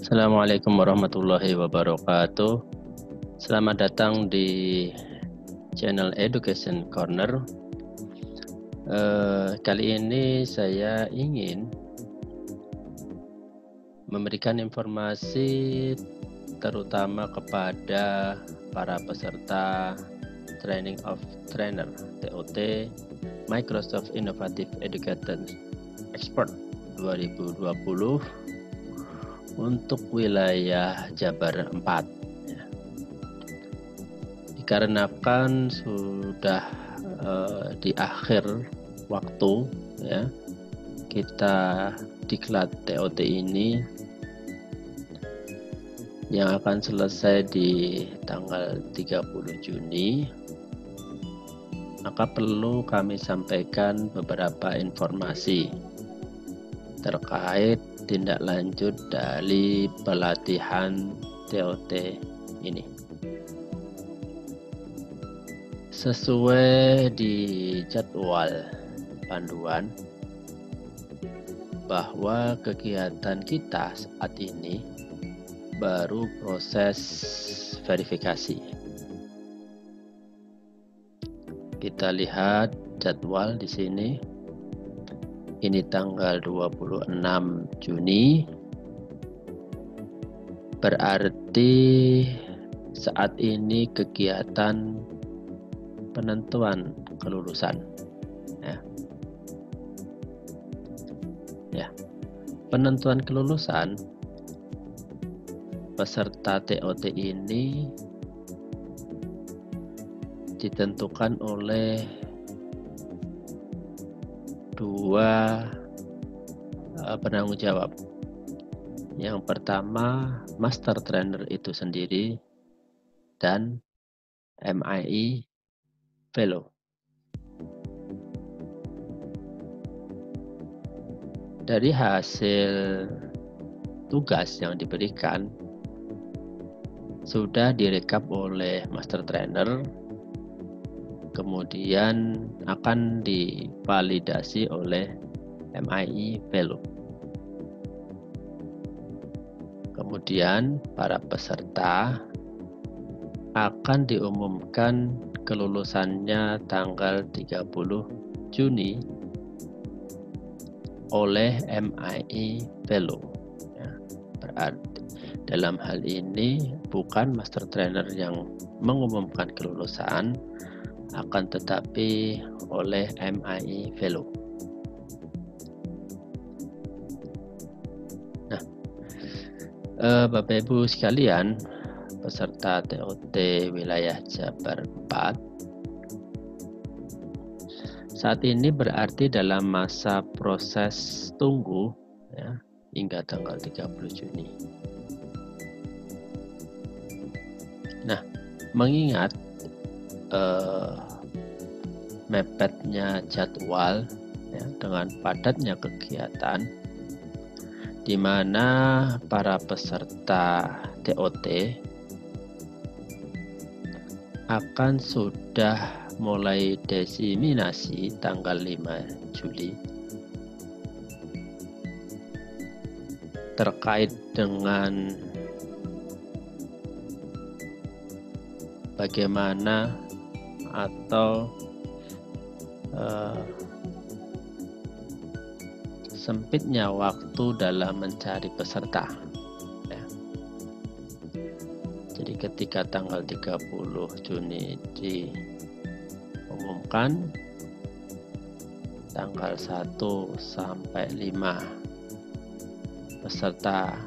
Assalamualaikum warahmatullahi wabarakatuh. Selamat datang di channel Education Corner. Kali ini saya ingin memberikan informasi terutama kepada para peserta Training of Trainer TOT Microsoft Innovative Education Expert 2020 untuk wilayah Jabar 4 ya. Dikarenakan sudah di akhir waktu ya, kita diklat TOT ini yang akan selesai di tanggal 30 Juni, maka perlu kami sampaikan beberapa informasi terkait tindak lanjut dari pelatihan TOT ini. Sesuai di jadwal panduan bahwa kegiatan kita saat ini baru proses verifikasi. Kita lihat jadwal di sini. Ini tanggal 26 Juni. Berarti saat ini kegiatan penentuan kelulusan. Ya. Penentuan kelulusan peserta TOT ini ditentukan oleh dua penanggung jawab. Yang pertama Master Trainer itu sendiri dan MIE Fellow. Dari hasil tugas yang diberikan sudah direkap oleh Master Trainer, kemudian akan divalidasi oleh MIE Fellow. Kemudian para peserta akan diumumkan kelulusannya tanggal 30 Juni oleh MIE Fellow. Ya, berarti dalam hal ini bukan Master Trainer yang mengumumkan kelulusan, akan tetapi oleh MIE Fellow. Nah, Bapak Ibu sekalian, peserta TOT wilayah Jabar 4 saat ini berarti dalam masa proses tunggu ya, hingga tanggal 30 Juni. Nah, mengingat mepetnya jadwal ya, dengan padatnya kegiatan, di mana para peserta TOT akan sudah mulai diseminasi tanggal 5 Juli terkait dengan bagaimana atau sempitnya waktu dalam mencari peserta ya. Jadi ketika tanggal 30 Juni diumumkan, tanggal 1 sampai 5 peserta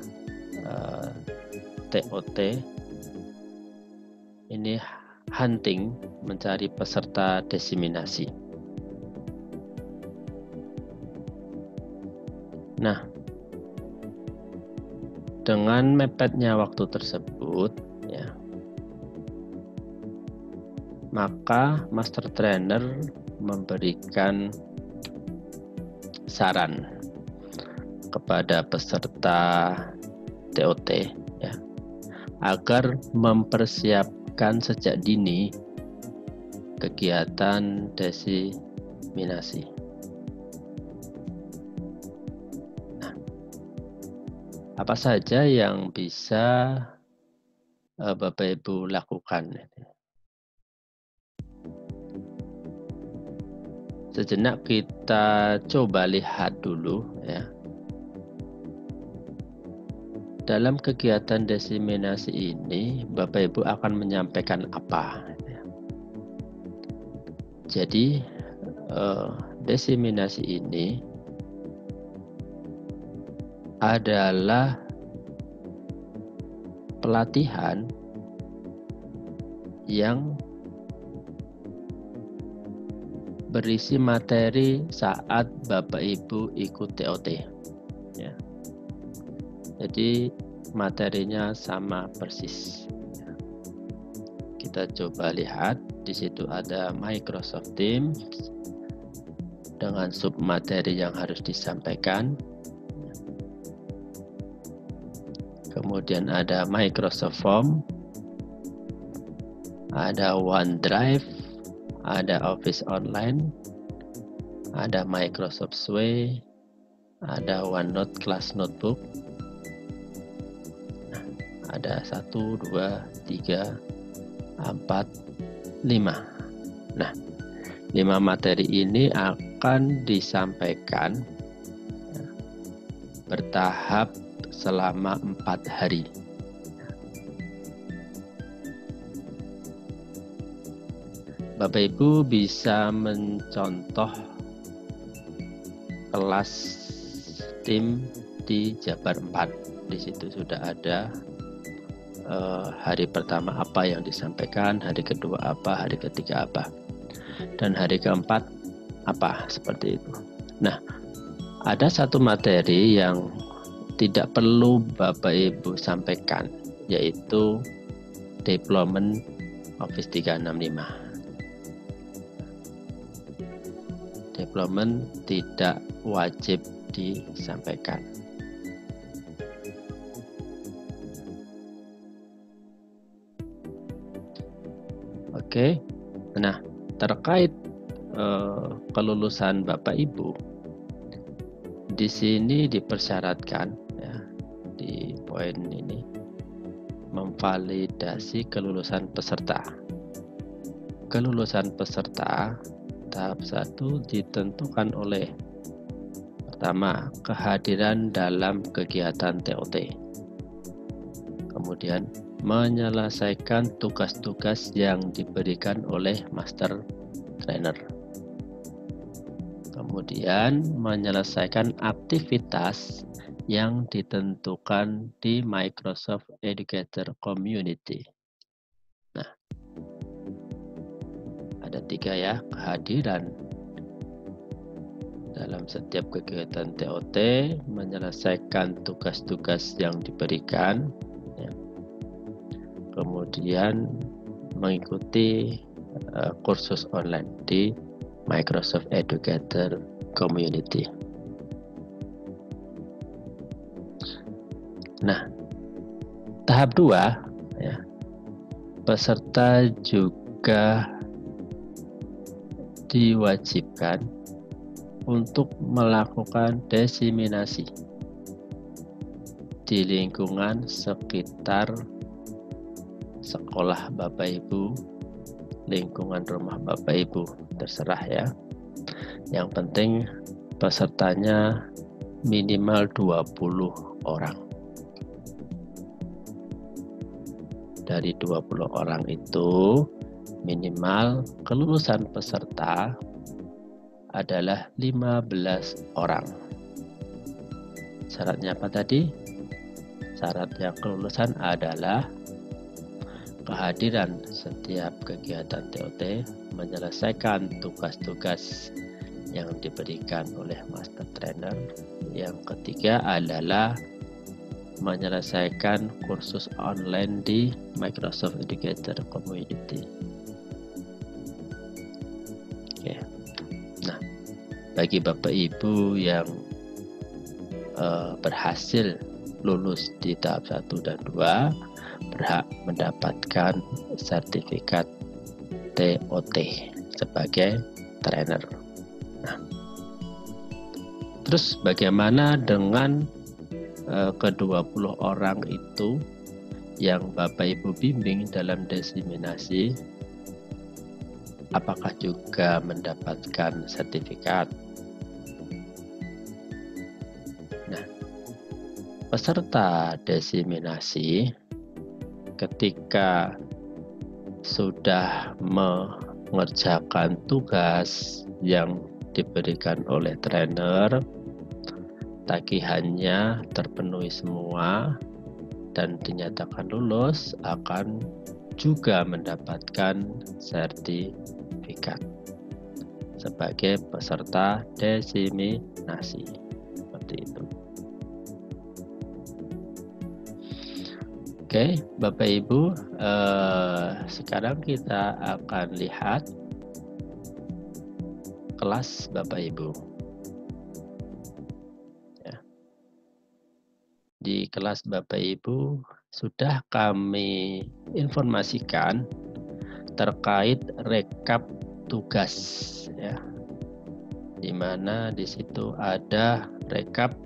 TOT ini hunting mencari peserta diseminasi. Nah, dengan mepetnya waktu tersebut ya, maka Master Trainer memberikan saran kepada peserta TOT ya, agar mempersiapkan sejak dini kegiatan diseminasi. Apa saja yang bisa Bapak Ibu lakukan? Sejenak kita coba lihat dulu ya. Dalam kegiatan diseminasi ini, Bapak Ibu akan menyampaikan apa? Jadi, diseminasi ini adalah pelatihan yang berisi materi saat Bapak Ibu ikut TOT. Ya. Jadi materinya sama persis. Kita coba lihat, di situ ada Microsoft Teams dengan submateri yang harus disampaikan. Kemudian ada Microsoft Form, ada OneDrive, ada Office Online, ada Microsoft Sway, ada OneNote Class Notebook. Ada 1, 2, 3, 4, 5. Nah, 5 materi ini akan disampaikan bertahap selama 4 hari. Bapak Ibu bisa mencontoh kelas tim di Jabar 4. Di situ sudah ada hari pertama apa yang disampaikan, hari kedua apa, hari ketiga apa, dan hari keempat apa, seperti itu. Nah, ada satu materi yang tidak perlu Bapak Ibu sampaikan, yaitu deployment Office 365. Deployment tidak wajib disampaikan. Oke, nah terkait kelulusan Bapak Ibu, di sini dipersyaratkan ya, di poin ini memvalidasi kelulusan peserta. Kelulusan peserta tahap 1 ditentukan oleh pertama, kehadiran dalam kegiatan TOT. Kemudian menyelesaikan tugas-tugas yang diberikan oleh master trainer. Kemudian menyelesaikan aktivitas yang ditentukan di Microsoft Educator Community. Nah, ada 3 ya, kehadiran dalam setiap kegiatan TOT, menyelesaikan tugas-tugas yang diberikan, ya. Kemudian mengikuti kursus online di Microsoft Educator Community. Nah, tahap 2 ya, peserta juga diwajibkan untuk melakukan diseminasi di lingkungan sekitar sekolah Bapak Ibu, lingkungan rumah Bapak Ibu, terserah ya. Yang penting pesertanya minimal 20 orang. Dari 20 orang itu minimal kelulusan peserta adalah 15 orang. Syaratnya apa tadi? Syarat yang kelulusan adalah kehadiran setiap kegiatan TOT, menyelesaikan tugas-tugas yang diberikan oleh master trainer. Yang ketiga adalah menyelesaikan kursus online di Microsoft Educator Community. Oke. Nah, bagi Bapak Ibu yang berhasil lulus di tahap 1 dan 2, berhak mendapatkan sertifikat TOT sebagai trainer. Nah, terus bagaimana dengan ke-20 orang itu yang Bapak Ibu bimbing dalam desiminasi, apakah juga mendapatkan sertifikat? Nah, peserta desiminasi ketika sudah mengerjakan tugas yang diberikan oleh trainer, tagihannya terpenuhi semua dan dinyatakan lulus, akan juga mendapatkan sertifikat sebagai peserta desiminasi. Seperti itu. Oke, Bapak Ibu, sekarang kita akan lihat kelas Bapak Ibu. Ya. Di kelas Bapak Ibu sudah kami informasikan terkait rekap tugas, ya, di mana di situ ada rekap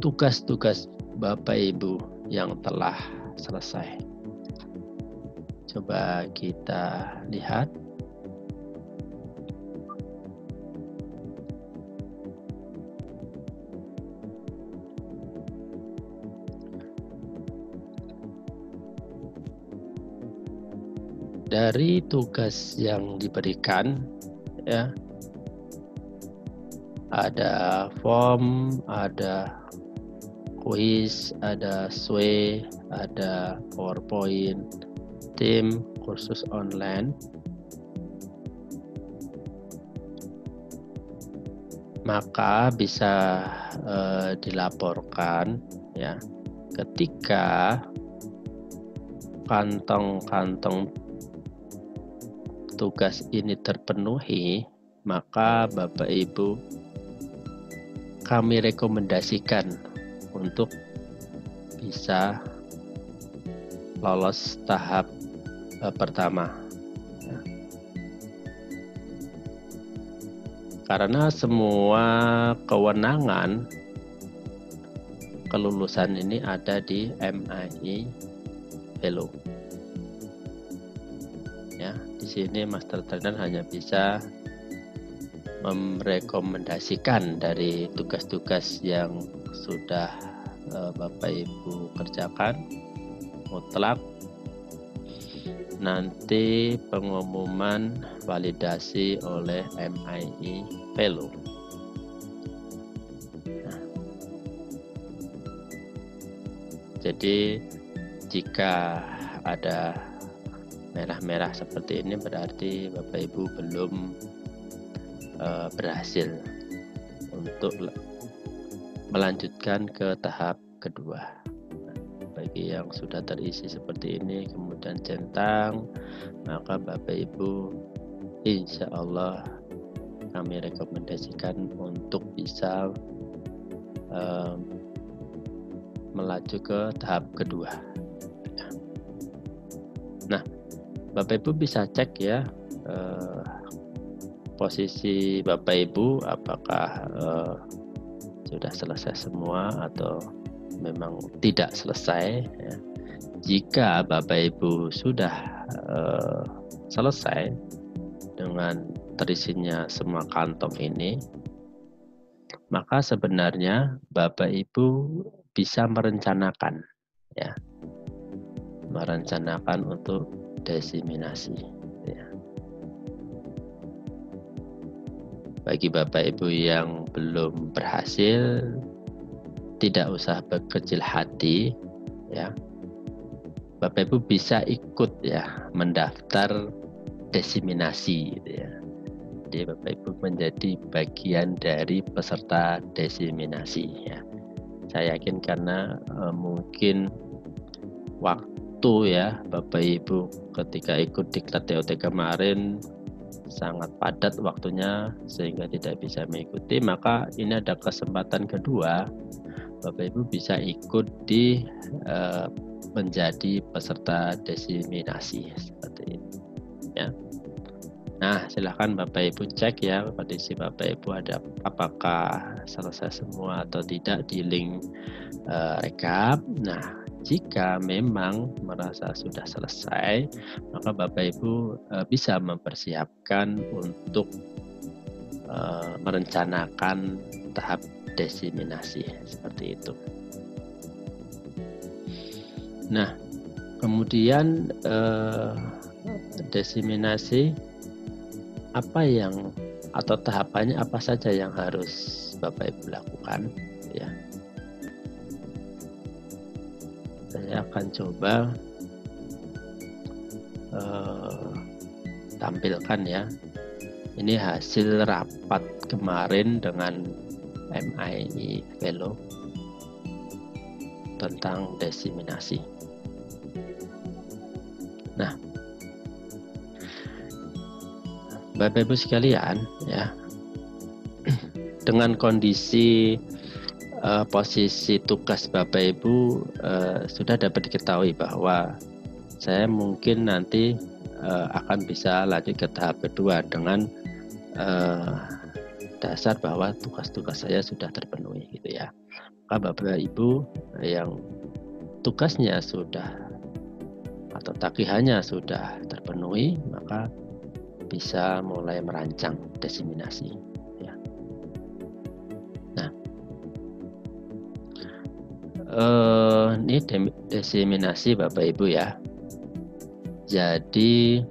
tugas-tugas Bapak Ibu yang telah selesai. Coba kita lihat. Dari tugas yang diberikan, ya, ada form, ada kuis, ada SWE, ada PowerPoint, tim, kursus online. Maka bisa dilaporkan, ya, ketika kantong-kantong tugas ini terpenuhi, maka Bapak Ibu kami rekomendasikan untuk bisa lolos tahap pertama. Karena semua kewenangan kelulusan ini ada di MII Fellow. Ya, di sini Master Trainer hanya bisa merekomendasikan dari tugas-tugas yang sudah Bapak Ibu kerjakan mutlak. Nanti pengumuman validasi oleh MII Fellow. Nah, jadi jika ada merah-merah seperti ini berarti Bapak Ibu belum berhasil untuk melanjutkan ke tahap kedua. Bagi yang sudah terisi seperti ini kemudian centang, maka Bapak Ibu insya Allah kami rekomendasikan untuk bisa melaju ke tahap kedua. Nah, Bapak Ibu bisa cek ya posisi Bapak Ibu apakah sudah selesai semua atau memang tidak selesai, ya. Jika Bapak Ibu sudah selesai dengan terisinya semua kantong ini, maka sebenarnya Bapak Ibu bisa merencanakan, ya, merencanakan untuk desiminasi, ya. Bagi Bapak Ibu yang belum berhasil, tidak usah berkecil hati, ya. Bapak Ibu bisa ikut, ya, mendaftar desiminasi, gitu ya. Jadi Bapak Ibu menjadi bagian dari peserta desiminasi, ya. Saya yakin karena mungkin waktu, ya, Bapak Ibu ketika ikut diklat TOT kemarin sangat padat waktunya sehingga tidak bisa mengikuti, maka ini ada kesempatan kedua Bapak Ibu bisa ikut di menjadi peserta desiminasi seperti ini, ya. Nah, silahkan Bapak Ibu cek ya kondisi Bapak Ibu ada apakah selesai semua atau tidak di link rekap. Nah, jika memang merasa sudah selesai, maka Bapak Ibu bisa mempersiapkan untuk merencanakan tahap desiminasi seperti itu. Nah, kemudian desiminasi apa yang atau tahapannya apa saja yang harus Bapak Ibu lakukan ya. Saya akan coba tampilkan ya. Ini hasil rapat kemarin dengan MII Fellow tentang desiminasi. Nah, Bapak Ibu sekalian ya, dengan kondisi posisi tugas Bapak Ibu sudah dapat diketahui bahwa saya mungkin nanti akan bisa lanjut ke tahap kedua dengan dasar bahwa tugas-tugas saya sudah terpenuhi gitu ya. Maka Bapak Ibu yang tugasnya sudah atau tagihannya sudah terpenuhi, maka bisa mulai merancang desiminasi ya. Nah, ini desiminasi Bapak Ibu ya. Jadi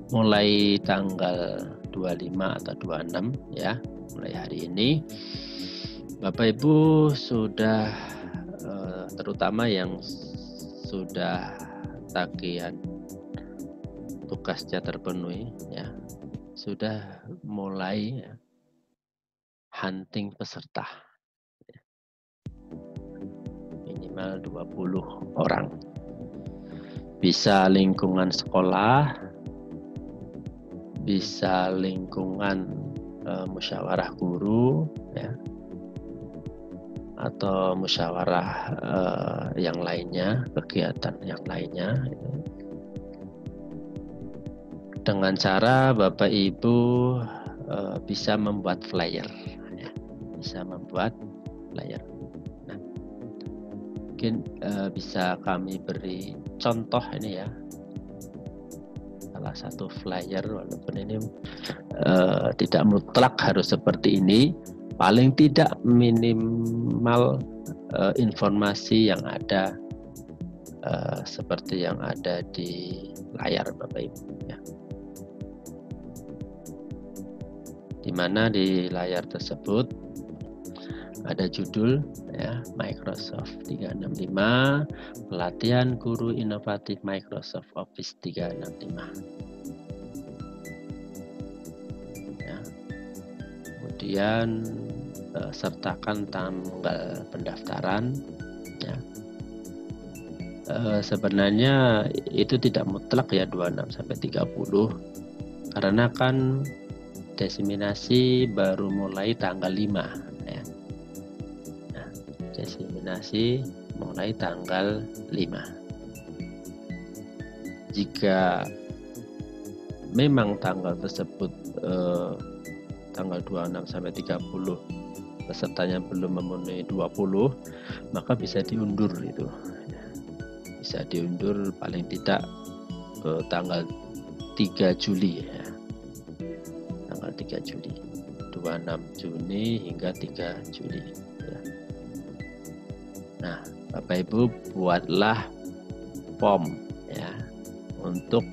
mulai tanggal 25 atau 26 ya, mulai hari ini Bapak Ibu sudah terutama yang sudah tagihan tugasnya terpenuhi ya, sudah mulai ya, hunting peserta ya. Minimal 20 orang. Bisa lingkungan sekolah, bisa lingkungan musyawarah guru ya, atau musyawarah yang lainnya, kegiatan yang lainnya gitu. Dengan cara Bapak Ibu bisa membuat flyer ya. Bisa membuat flyer. Nah, mungkin bisa kami beri contoh ini ya, salah satu flyer, walaupun ini tidak mutlak harus seperti ini, paling tidak minimal informasi yang ada seperti yang ada di layar Bapak Ibu ya. Di mana di layar tersebut ada judul ya, Microsoft 365 pelatihan guru inovatif Microsoft Office 365 ya. Kemudian sertakan tanggal pendaftaran ya. Sebenarnya itu tidak mutlak ya 26 sampai 30 karena kan desiminasi baru mulai tanggal 5 ya. Nah, desiminasi mulai tanggal 5. Jika memang tanggal tersebut tanggal 26 sampai 30 pesertanya belum memenuhi 20, maka bisa diundur itu. Bisa diundur paling tidak tanggal 3 Juli ya. Tanggal 3 Juli. 26 Juni hingga 3 Juli ya. Nah, Bapak Ibu buatlah form ya untuk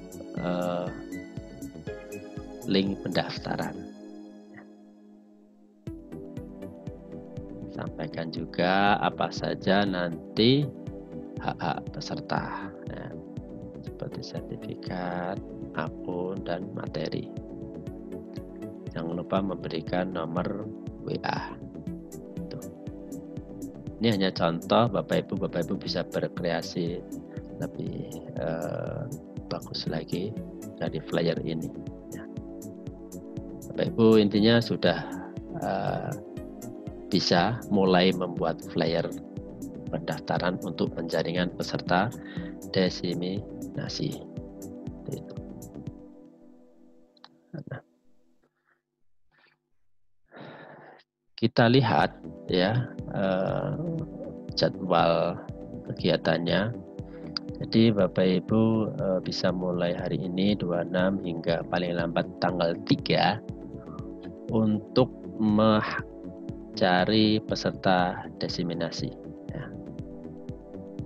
link pendaftaran. Sampaikan juga apa saja nanti hak-hak peserta ya, seperti sertifikat, akun, dan materi. Jangan lupa memberikan nomor WA. Tuh. Ini hanya contoh, Bapak Ibu bisa berkreasi lebih bagus lagi dari flyer ini ya. Bapak Ibu intinya sudah bisa mulai membuat flyer pendaftaran untuk penjaringan peserta desiminasi. Itu. kita lihat ya jadwal kegiatannya. Jadi Bapak Ibu bisa mulai hari ini 26 hingga paling lambat tanggal 3 untuk mencari peserta diseminasi ya.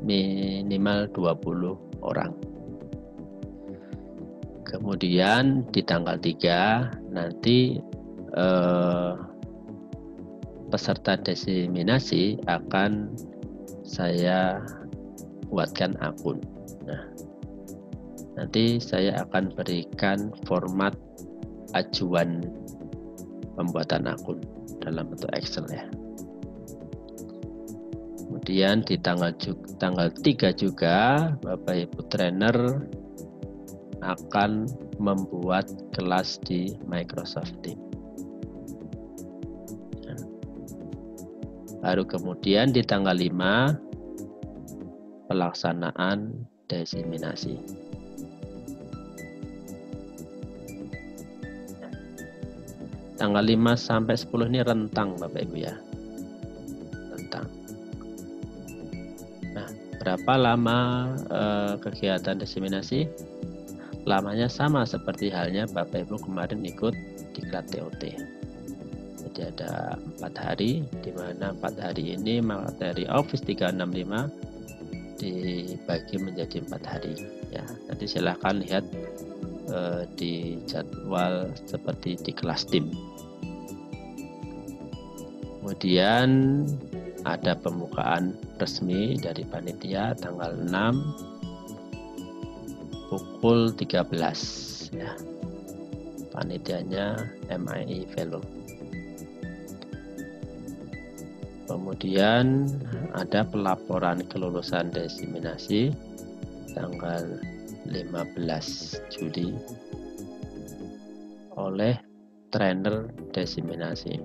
Minimal 20 orang. Kemudian di tanggal 3 nanti peserta diseminasi akan saya buatkan akun. Nah, nanti saya akan berikan format ajuan pembuatan akun dalam bentuk Excel ya. Kemudian di tanggal 3 juga Bapak Ibu trainer akan membuat kelas di Microsoft Teams. Baru kemudian di tanggal 5 pelaksanaan diseminasi. Tanggal 5 sampai 10 ini rentang Bapak Ibu ya. Rentang. Nah, berapa lama kegiatan diseminasi? Lamanya sama seperti halnya Bapak Ibu kemarin ikut diklat TOT. Jadi ada 4 hari, di mana 4 hari ini materi Office 365 dibagi menjadi 4 hari ya. Nanti silahkan lihat di jadwal seperti di kelas tim. Kemudian ada pembukaan resmi dari panitia tanggal 6 pukul 13 ya. Panitianya MIE Fellow. Kemudian ada pelaporan kelulusan diseminasi tanggal 15 Juli oleh trainer diseminasi.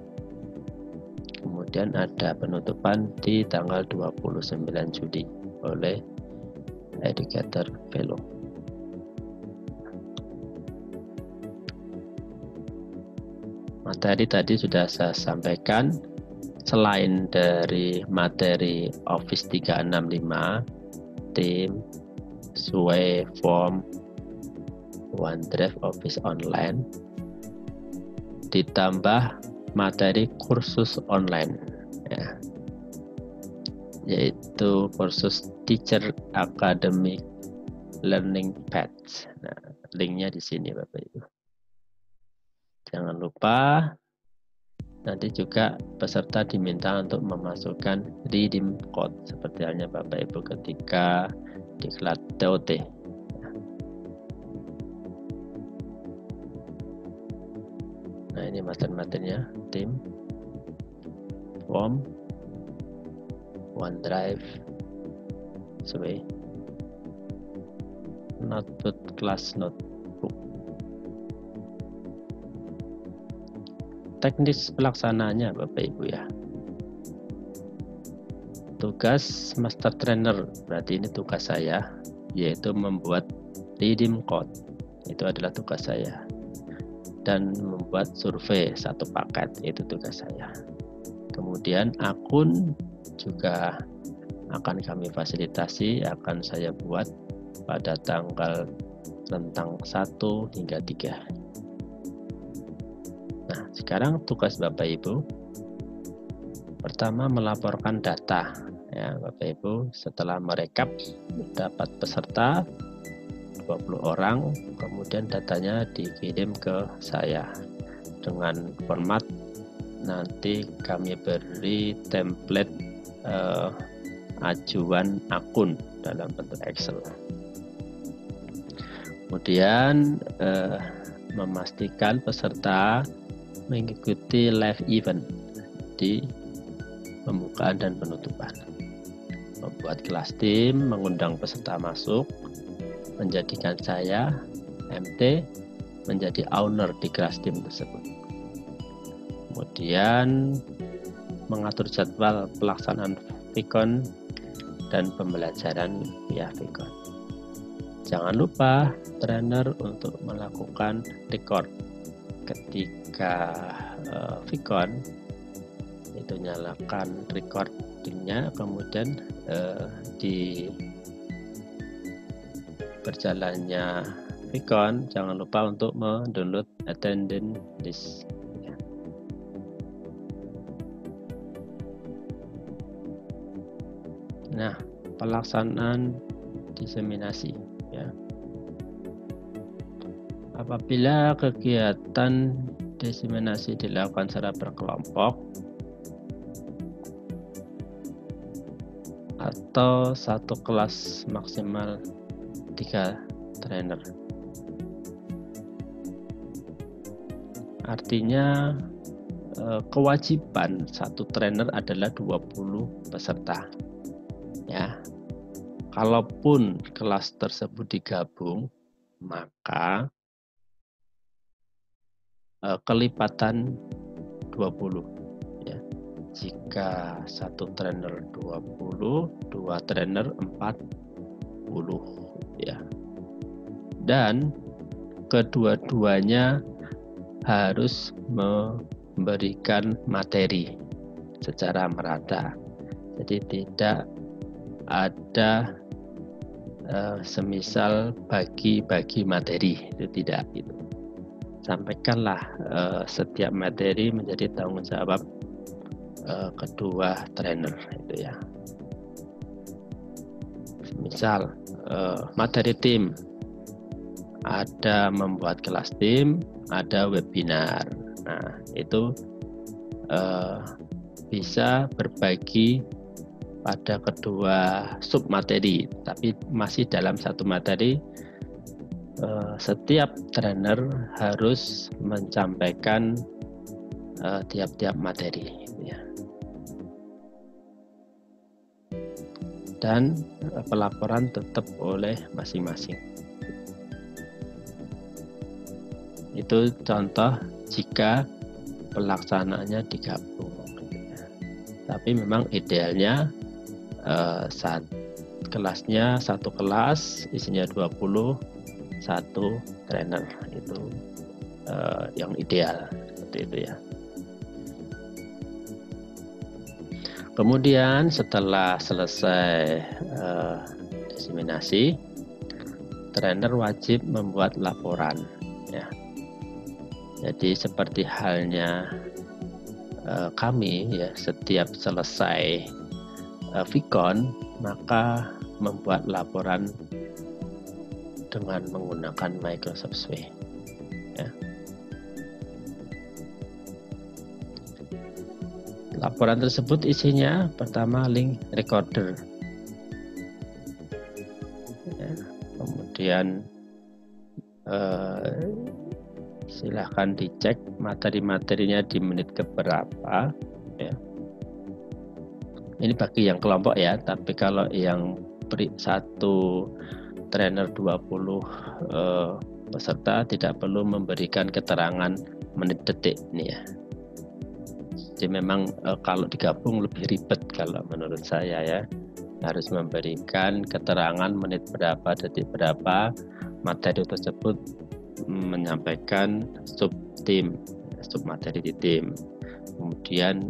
Kemudian ada penutupan di tanggal 29 Juli oleh educator fellow. Materi tadi sudah saya sampaikan. Selain dari materi Office 365, Teams, Sway, Form, OneDrive, Office Online, ditambah materi kursus online, ya, yaitu kursus Teacher Academic Learning Path. Nah, linknya di sini Bapak Ibu. Jangan lupa. Nanti juga peserta diminta untuk memasukkan redeem code seperti halnya Bapak Ibu ketika diklat TOT. Nah, ini materi-materinya: Teams, Form, OneDrive, Sway, Notebook, Class Notebook. Teknis pelaksanaannya Bapak Ibu ya. Tugas Master Trainer, berarti ini tugas saya, yaitu membuat redeem code. Itu adalah tugas saya. Dan membuat survei 1 paket, itu tugas saya. Kemudian akun juga akan kami fasilitasi, akan saya buat pada tanggal rentang 1 hingga 3. Nah, sekarang tugas Bapak Ibu pertama melaporkan data ya Bapak Ibu. Setelah merekap dapat peserta 20 orang, kemudian datanya dikirim ke saya dengan format, nanti kami beri template ajuan akun dalam bentuk Excel. Kemudian memastikan peserta mengikuti live event di pembukaan dan penutupan. Membuat kelas tim, mengundang peserta masuk, menjadikan saya MT menjadi owner di kelas tim tersebut. Kemudian mengatur jadwal pelaksanaan Vicon dan pembelajaran via Vicon. Jangan lupa trainer untuk melakukan record ketika Vicon itu nyalakan recordingnya, kemudian di berjalannya Vicon jangan lupa untuk mendownload attendance list. Nah, pelaksanaan diseminasi ya. Apabila kegiatan diseminasi dilakukan secara berkelompok atau satu kelas maksimal 3 trainer. Artinya kewajiban satu trainer adalah 20 peserta. Ya. Kalaupun kelas tersebut digabung, maka kelipatan 20 ya. Jika satu trainer 20, dua trainer 40 ya. Dan kedua-duanya harus memberikan materi secara merata. Jadi tidak ada semisal bagi-bagi materi, itu tidak gitu. Sampaikanlah setiap materi menjadi tanggung jawab kedua trainer itu ya. Misal materi tim, ada membuat kelas tim, ada webinar. Nah, itu bisa berbagi pada kedua sub materi, tapi masih dalam satu materi. Setiap trainer harus menyampaikan tiap-tiap materi ya. Dan pelaporan tetap oleh masing-masing. Itu contoh jika pelaksanaannya digabung. Tapi memang idealnya saat kelasnya satu kelas isinya 20, satu trainer, itu yang ideal seperti itu ya. Kemudian setelah selesai diseminasi, trainer wajib membuat laporan ya. Jadi seperti halnya kami ya, setiap selesai Vicon maka membuat laporan dengan menggunakan Microsoft Suite ya. Laporan tersebut isinya pertama link recorder ya. Kemudian silahkan dicek materi-materinya di menit keberapa ya. Ini bagi yang kelompok ya, tapi kalau yang satu trainer 20 peserta tidak perlu memberikan keterangan menit detik ini ya. Jadi memang kalau digabung lebih ribet kalau menurut saya ya. Harus memberikan keterangan menit berapa, detik berapa, materi tersebut menyampaikan sub tim, sub materi di tim. Kemudian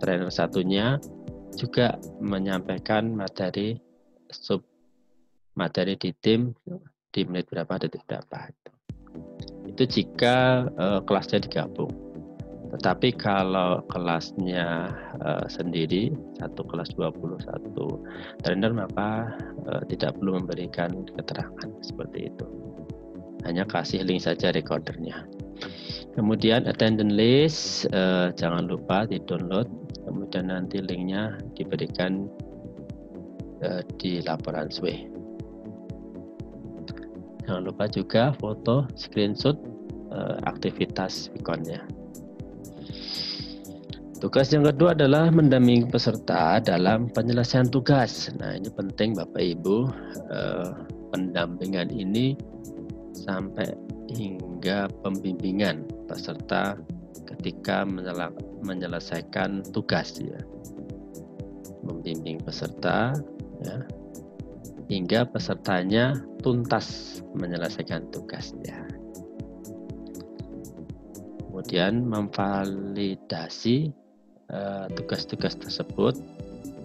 trainer satunya juga menyampaikan materi sub materi di tim di menit berapa, detik berapa. Itu jika kelasnya digabung. Tetapi kalau kelasnya sendiri, satu kelas 21 trainer, maka tidak perlu memberikan keterangan seperti itu. Hanya kasih link saja recordernya. Kemudian attendance list jangan lupa di download, kemudian nanti linknya diberikan di laporan SWE. Jangan lupa juga foto screenshot aktivitas Vicon-nya. Tugas yang kedua adalah mendampingi peserta dalam penyelesaian tugas. Nah, ini penting Bapak Ibu, pendampingan ini sampai hingga pembimbingan peserta ketika menyelesaikan tugas ya. Membimbing peserta ya, hingga pesertanya tuntas menyelesaikan tugasnya. kemudian memvalidasi tugas-tugas tersebut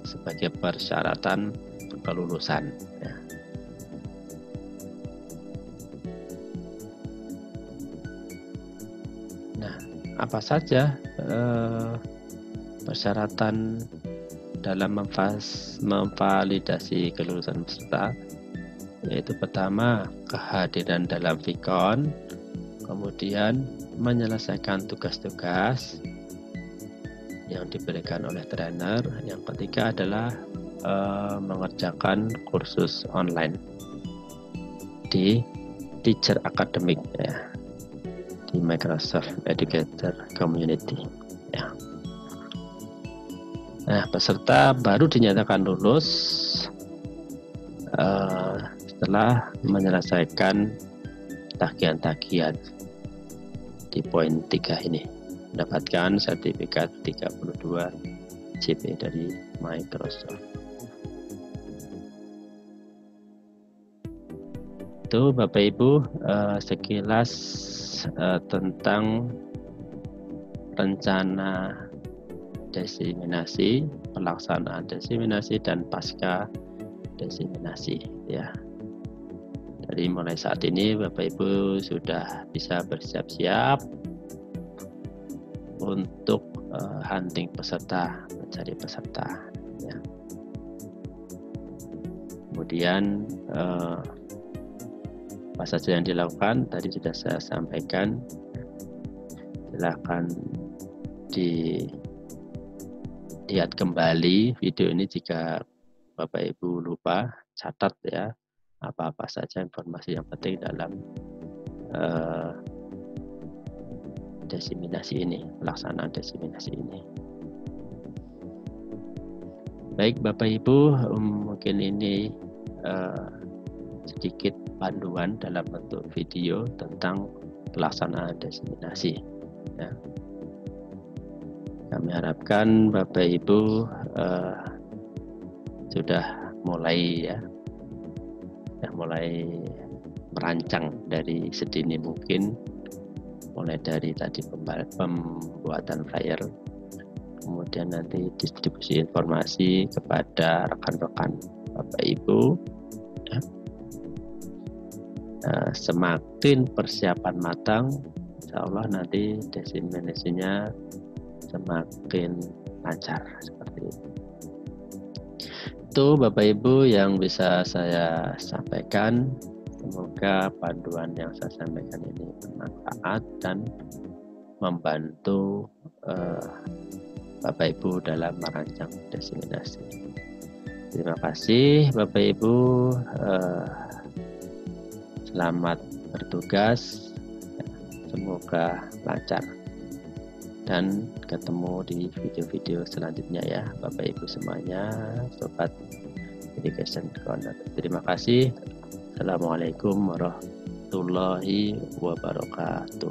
sebagai persyaratan kelulusan. Ya. Nah, apa saja persyaratan dalam memvalidasi kelulusan peserta? Yaitu pertama, kehadiran dalam Vkon, kemudian menyelesaikan tugas-tugas yang diberikan oleh trainer. Yang ketiga adalah mengerjakan kursus online di Teacher Academic, ya, di Microsoft Educator Community. Ya. Nah, peserta baru dinyatakan lulus setelah menyelesaikan tagihan-tagihan di poin 3 ini, mendapatkan sertifikat 32 CP dari Microsoft. Itu Bapak Ibu sekilas tentang rencana desiminasi, pelaksanaan desiminasi dan pasca desiminasi, ya. Jadi mulai saat ini Bapak Ibu sudah bisa bersiap-siap untuk hunting peserta, mencari peserta, ya. Kemudian apa saja yang dilakukan tadi sudah saya sampaikan. Silahkan dilihat kembali video ini jika Bapak Ibu lupa, catat ya apa-apa saja informasi yang penting dalam desiminasi ini, pelaksanaan desiminasi ini. Baik Bapak Ibu, mungkin ini sedikit panduan dalam bentuk video tentang pelaksanaan desiminasi, ya. Kami harapkan Bapak Ibu sudah mulai mulai merancang dari sedini mungkin, mulai dari tadi pembuatan flyer, kemudian nanti distribusi informasi kepada rekan-rekan Bapak Ibu, ya. Semakin persiapan matang, insya Allah nanti desiminasinya semakin lancar seperti itu. Itu Bapak Ibu yang bisa saya sampaikan. Semoga panduan yang saya sampaikan ini bermanfaat dan membantu Bapak Ibu dalam merancang desiminasi. Terima kasih Bapak Ibu. Selamat bertugas. Semoga lancar. Dan ketemu di video-video selanjutnya ya Bapak Ibu semuanya, Sobat Education Corner. Terima kasih. Assalamualaikum warahmatullahi wabarakatuh.